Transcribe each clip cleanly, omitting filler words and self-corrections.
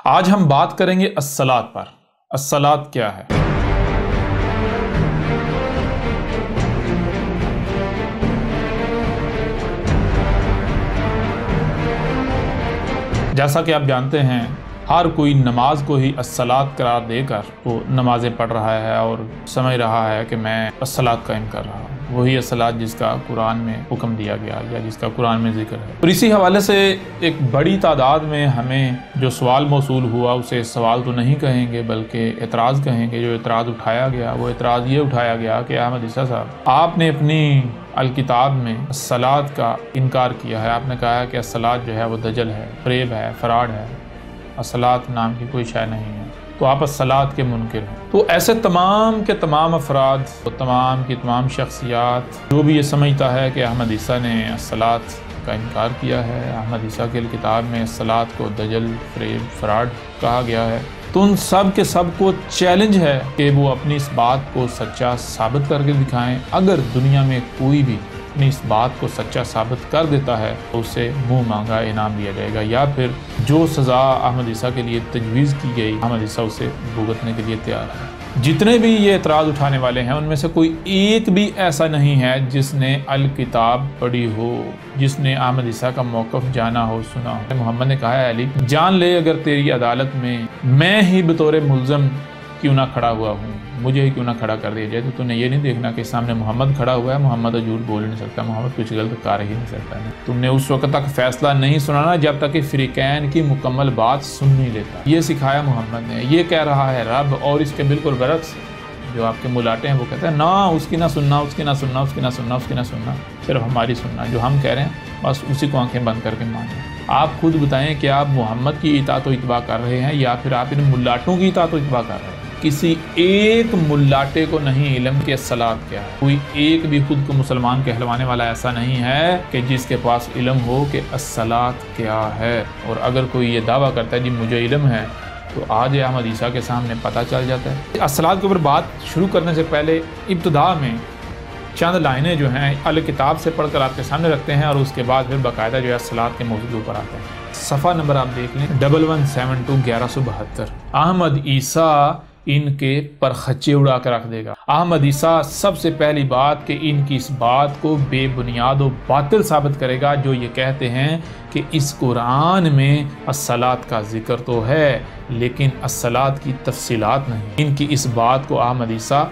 آج ہم بات کریں گے الصلاۃ پر۔ الصلاۃ کیا ہے؟ جیسا کہ آپ جانتے ہیں ہر کوئی نماز کو ہی الصلاۃ قرار دے کر وہ نمازیں پڑھ رہا ہے اور سمجھ رہا ہے کہ میں الصلاۃ قائم کر رہا ہوں، وہی الصلاۃ جس کا قرآن میں حکم دیا گیا یا جس کا قرآن میں ذکر ہے۔ اور اسی حوالے سے ایک بڑی تعداد میں ہمیں جو سوال موصول ہوا اسے سوال تو نہیں کہیں گے بلکہ اعتراض کہیں گے۔ جو اعتراض اٹھایا گیا وہ اعتراض یہ اٹھایا گیا کہ احمد عیسیٰ صاحب، آپ نے اپنی الکتاب میں الصلاۃ کا انکار کیا ہے۔ آپ نے کہا ہے کہ الصلاۃ جو ہے وہ دجل ہے، فریب ہے، فراڈ ہے، الصلاۃ نام کی کوئی شے نہیں ہے، تو آپ الصلاۃ کے منکر ہیں۔ تو ایسے تمام کے تمام افراد، تمام کی تمام شخصیات جو بھی یہ سمجھتا ہے کہ احمد عیسیٰ نے الصلاۃ کا انکار کیا ہے، احمد عیسیٰ کی الکتاب میں الصلاۃ کو دجل، فریب، فراڈ کہا گیا ہے، تو ان سب کے سب کو چیلنج ہے کہ وہ اپنی اس بات کو سچا ثابت کر کے دکھائیں۔ اگر دنیا میں کوئی بھی اپنی اس بات کو سچا ثابت کر دیتا ہے تو اسے منہ مانگا انعام دیا جائے گا، یا پھر جو سزا احمد عیسیٰ کے لیے تجویز کی گئی احمد عیسیٰ اسے بھگتنے کے لیے تیار ہے۔ جتنے بھی یہ اعتراض اٹھانے والے ہیں ان میں سے کوئی ایک بھی ایسا نہیں ہے جس نے الکتاب پڑھی ہو، جس نے احمد عیسیٰ کا موقف جانا ہو، سنا ہو۔ محمد نے کہا ہے علی جان لے اگر تیری عدالت میں ہی بطور ملزم کیوں نہ کھڑا ہوا ہوں، مجھے ہی کیوں نہ کھڑا کر دیا جائے، تو تم نے یہ نہیں دیکھنا کہ سامنے محمد کھڑا ہوا ہے، محمد جھوٹ بول نہیں سکتا، محمد کچھ غلط کر ہی نہیں سکتا ہے۔ تم نے اس وقت تک فیصلہ نہیں سنانا جب تک کہ فریقین کی مکمل بات سن نہیں لیتا۔ یہ سکھایا محمد نے۔ یہ کہہ رہا ہے رب، اور اس کے بالکل برعکس جو آپ کے ملاٹے ہیں وہ کہتے ہیں نا اس کی نہ سننا، اس کی نہ سننا، اس کی نہ سننا، اس کی نہ سننا، صرف ہماری سننا، جو ہم کہہ رہے ہیں بس اسی کو آنکھیں بند کر کے مانیں۔ آپ خود بتائیں کہ آپ محمد کی اطاعت و اتباع کر رہے ہیں یا پھر آپ ان ملاٹوں کی اطاعت و اتباع کر رہے ہیں؟ کسی ایک ملاٹے کو نہیں علم کہ الصلاۃ کیا ہے۔ کوئی ایک بھی خود کو مسلمان کہلوانے والا ایسا نہیں ہے کہ جس کے پاس علم ہو کہ الصلاۃ کیا ہے۔ اور اگر کوئی یہ دعویٰ کرتا ہے جی مجھے علم ہے، تو آج احمد عیسیٰ کے سامنے پتہ چل جاتا ہے۔ الصلاۃ کے اوپر بات شروع کرنے سے پہلے ابتدا میں چند لائنیں جو ہیں الکتاب سے پڑھ کر آپ کے سامنے رکھتے ہیں اور اس کے بعد پھر باقاعدہ جو ہے الصلاۃ کے موضوع پر آتے ہیں۔ صفحہ نمبر آپ دیکھ لیں 1172 1172۔ احمد عیسیٰ ان کے پرخچے اڑا کر رکھ دے گا۔ احمد عیسیٰ سب سے پہلی بات کہ ان کی اس بات کو بے بنیاد و باطل ثابت کرے گا جو یہ کہتے ہیں کہ اس قرآن میں الصلاۃ کا ذکر تو ہے لیکن الصلاۃ کی تفصیلات نہیں۔ ان کی اس بات کو احمد عیسیٰ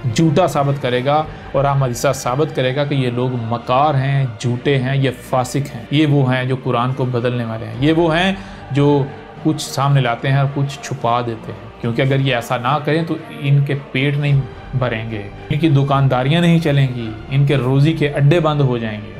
جھوٹا ثابت کرے گا اور احمد عیسیٰ ثابت کرے گا کہ یہ لوگ مکار ہیں، جھوٹے ہیں، یہ فاسق ہیں، یہ وہ ہیں جو قرآن کو بدلنے والے ہیں، یہ وہ ہیں جو کچھ سامنے لاتے ہیں اور کچھ چھپا دیتے ہیں۔ کیونکہ اگر یہ ایسا نہ کریں تو ان کے پیٹ نہیں بھریں گے، ان کی دکانداریاں نہیں چلیں گی، ان کے روزی کے اڈے بند ہو جائیں گے،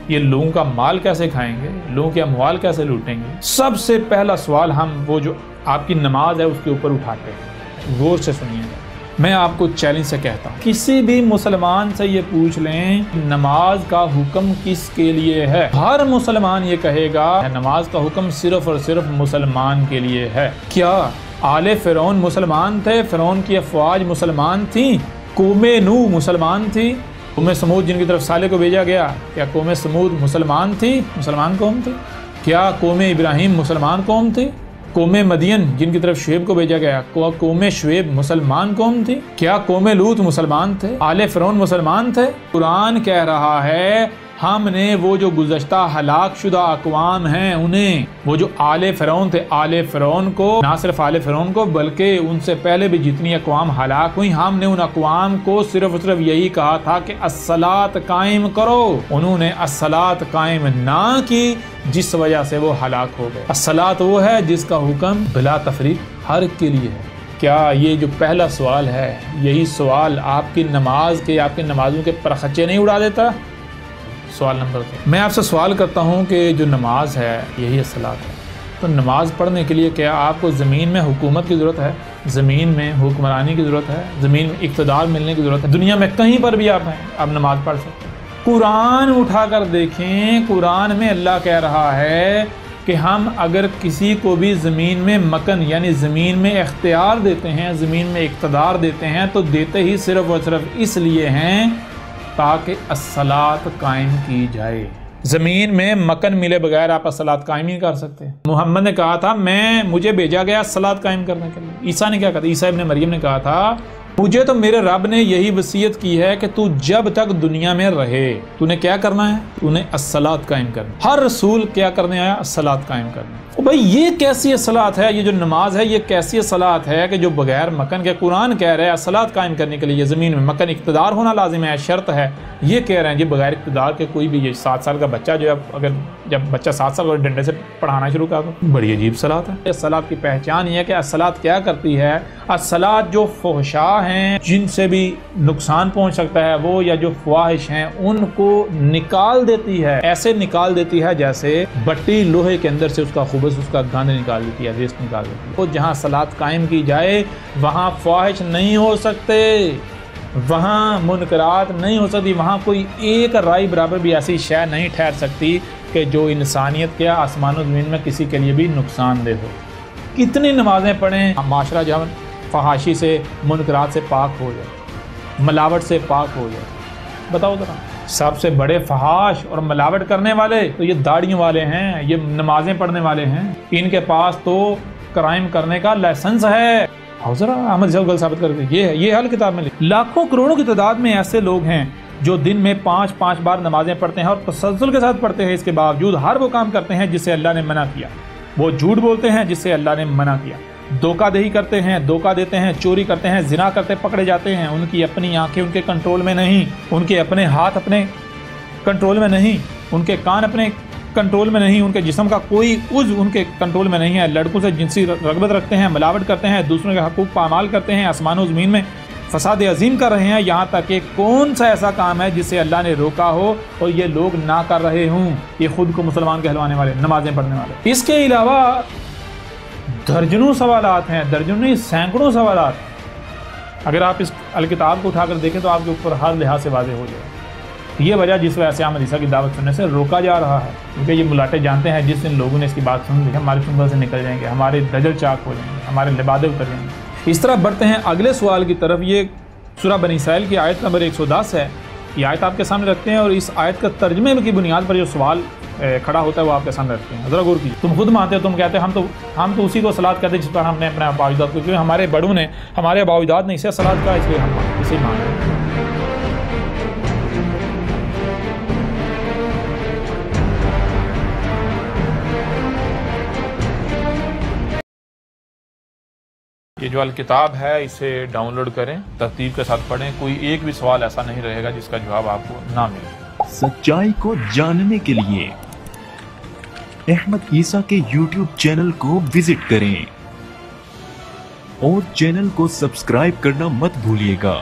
یہ لوگوں کا مال کیسے کھائیں گے، لوگوں کے اموال کیسے لوٹیں گے۔ سب سے پہلا سوال ہم وہ جو آپ کی نماز ہے اس کے اوپر اٹھاتے ہیں، غور سے سنیے گا۔ میں آپ کو چیلنج سے کہتا ہوں کسی بھی مسلمان سے یہ پوچھ لیں نماز کا حکم کس کے لیے ہے، ہر مسلمان یہ کہے گا نماز کا حکم صرف اور صرف مسلمان کے لیے ہے۔ کیا آل فرعون مسلمان تھے؟ فرعون کی افواج مسلمان تھیں؟ قوم نوح مسلمان تھی؟ قوم سمود جن کی طرف صالح کو بھیجا گیا، کیا قوم سمود مسلمان تھی؟ مسلمان قوم تھی؟ کیا قوم ابراہیم مسلمان قوم تھی؟ قوم مدین جن کی طرف شعیب کو بھیجا گیا، قوم شعیب مسلمان قوم تھی؟ کیا قوم لوط مسلمان تھے؟ آل فرعون مسلمان تھے؟ قرآن کہہ رہا ہے ہم نے وہ جو گزشتہ ہلاک شدہ اقوام ہیں انہیں، وہ جو آل فرعون تھے، آل فرعون کو، نہ صرف آل فرعون کو بلکہ ان سے پہلے بھی جتنی اقوام ہلاک ہوئی، ہم نے ان اقوام کو صرف یہی کہا تھا کہ الصلاۃ قائم کرو، انہوں نے الصلاۃ قائم نہ کی جس وجہ سے وہ ہلاک ہو گئے۔ الصلاۃ وہ ہے جس کا حکم بلا تفریق ہر کے لیے ہے۔ کیا یہ جو پہلا سوال ہے یہی سوال آپ کی نماز کے، آپ کی نمازوں کے پرخچے نہیں اڑا دیتا؟ سوال نمبر 2، میں آپ سے سوال کرتا ہوں کہ جو نماز ہے یہی الصلاۃ ہے، تو نماز پڑھنے کے لیے کیا آپ کو زمین میں حکومت کی ضرورت ہے، زمین میں حکمرانی کی ضرورت ہے، زمین میں اقتدار ملنے کی ضرورت ہے؟ دنیا میں کہیں پر بھی آپ ہیں آپ نماز پڑھ سکتے ہیں۔ قرآن اٹھا کر دیکھیں، قرآن میں اللہ کہہ رہا ہے کہ ہم اگر کسی کو بھی زمین میں مکن یعنی زمین میں اختیار دیتے ہیں، زمین میں اقتدار دیتے ہیں تو دیتے ہی صرف اور صرف اس لیے ہیں تاکہ الصلاۃ قائم کی جائے۔ زمین میں مکن ملے بغیر آپ الصلاۃ قائم نہیں کر سکتے۔ محمد نے کہا تھا مجھے بھیجا گیا الصلاۃ قائم کرنے کے لیے۔ عیسیٰ نے کیا کہا تھا؟ عیسیٰ ابن مریم نے کہا تھا مجھے تو میرے رب نے یہی وصیت کی ہے کہ تو جب تک دنیا میں رہے تو نے کیا کرنا ہے؟ تو نے الصلاۃ قائم کرنا۔ ہر رسول کیا کرنے آیا؟ الصلاۃ قائم کرنا۔ بھائی یہ کیسی الصلاۃ ہے؟ یہ جو نماز ہے یہ کیسی الصلاۃ ہے کہ جو بغیر مکن کے قرآن کہہ رہے ہیں الصلاۃ قائم کرنے کے لیے یہ زمین میں مکن اقتدار ہونا لازم ہے، شرط ہے، یہ کہہ رہے ہیں جی بغیر اقتدار کے کوئی بھی یہ 7 سال کا بچہ جو ہے اگر جب بچہ 7 سال اور ڈنڈے سے پڑھانا شروع کر دو، بڑی عجیب صلاۃ ہے۔ الصلاۃ کی پہچان یہ ہے کہ الصلاۃ کیا کرتی ہے؟ الصلاۃ جو فحشاء ہیں جن سے بھی نقصان پہنچ سکتا ہے وہ یا جو فواحش ہیں ان کو نکال دیتی ہے، ایسے نکال دیتی ہے جیسے بٹی لوہے کے اندر سے اس کا خبث، اس کا گند نکال دیتی ہے، ریسٹ نکال دیتی ہے۔ تو جہاں الصلاۃ قائم کی جائے وہاں فواحش نہیں ہو سکتے، وہاں منکرات نہیں ہو سکتی، وہاں کوئی ایک رائی برابر بھی ایسی شے نہیں ٹھہر سکتی کہ جو انسانیت کے آسمان و زمین میں کسی کے لیے بھی نقصان دہ ہو۔ کتنی نمازیں پڑھیں معاشرہ جہاں فحاشی سے منکرات سے پاک ہو جائے، ملاوٹ سے پاک ہو جائے؟ بتاؤ ذرا، سب سے بڑے فحاش اور ملاوٹ کرنے والے تو یہ داڑھیوں والے ہیں، یہ نمازیں پڑھنے والے ہیں، ان کے پاس تو کرائم کرنے کا لائسنس ہے۔ آؤ ذرا احمد صاحب گل ثابت کر کے یہ حل کتاب میں لاکھوں کروڑوں کی تعداد میں ایسے لوگ ہیں جو دن میں 5 بار نمازیں پڑھتے ہیں اور تسلسل کے ساتھ پڑھتے ہیں، اس کے باوجود ہر وہ کام کرتے ہیں جس سے اللہ نے منع کیا، وہ جھوٹ بولتے ہیں جس سے اللہ نے منع کیا، دھوکہ دہی کرتے ہیں، دھوکہ دیتے ہیں، چوری کرتے ہیں، زنا کرتے پکڑے جاتے ہیں، ان کی اپنی آنکھیں ان کے کنٹرول میں نہیں، ان کے اپنے ہاتھ اپنے کنٹرول میں نہیں، ان کے کان اپنے کنٹرول میں نہیں، ان کے جسم کا کوئی عضو ان کے کنٹرول میں نہیں ہے، لڑکوں سے جنسی رغبت رکھتے ہیں، ملاوٹ کرتے ہیں، دوسروں کے حقوق پامال کرتے ہیں، آسمان و زمین میں فساد عظیم کر رہے ہیں، یہاں تک کہ کون سا ایسا کام ہے جسے اللہ نے روکا ہو اور یہ لوگ نہ کر رہے ہوں، یہ خود کو مسلمان کہلوانے والے، نمازیں پڑھنے والے۔ اس کے علاوہ درجنوں سوالات ہیں، درجنوں نہیں سینکڑوں سوالات، اگر آپ اس الکتاب کو اٹھا کر دیکھیں تو آپ کے اوپر ہر لحاظ سے واضح ہو جائے۔ یہ وجہ جس وجہ سے احمد عیسیٰ کی دعوت سننے سے روکا جا رہا ہے، کیونکہ یہ ملاٹے جانتے ہیں جس دن لوگوں نے اس کی بات سن لی ہمارے چنگل سے نکل جائیں گے، ہمارے دجل چاک ہو جائیں گے، ہمارے لبادے اتر جائیں گے۔ اس طرح بڑھتے ہیں اگلے سوال کی طرف۔ یہ سورہ بنی اسرائیل کی آیت نمبر 110 ہے، یہ آیت آپ کے سامنے رکھتے ہیں اور اس آیت کا ترجمے کی بنیاد پر جو سوال کھڑا ہوتا ہے وہ آپ کے سامنے رکھتے ہیں۔ ذرا غور کیجیے، تم خود مانتے ہو، تم کہتے ہو ہم تو اسی کو صلاۃ کہتے ہیں جس پر ہم نے اپنے آباء اجداد کو، کیونکہ ہمارے بڑوں نے ہمارے آباء اجداد نے اسے صلاۃ کہا، اس لیے ہم اسے مانتے ہیں۔ یہ جو الکتاب ہے اسے ڈاؤن لوڈ کریں، ترتیب کے ساتھ پڑھیں، کوئی ایک بھی سوال ایسا نہیں رہے گا جس کا جواب آپ کو نہ ملے۔ سچائی کو جاننے کے لیے احمد عیسیٰ کے یوٹیوب چینل کو وزٹ کریں اور چینل کو سبسکرائب کرنا مت بھولیے گا۔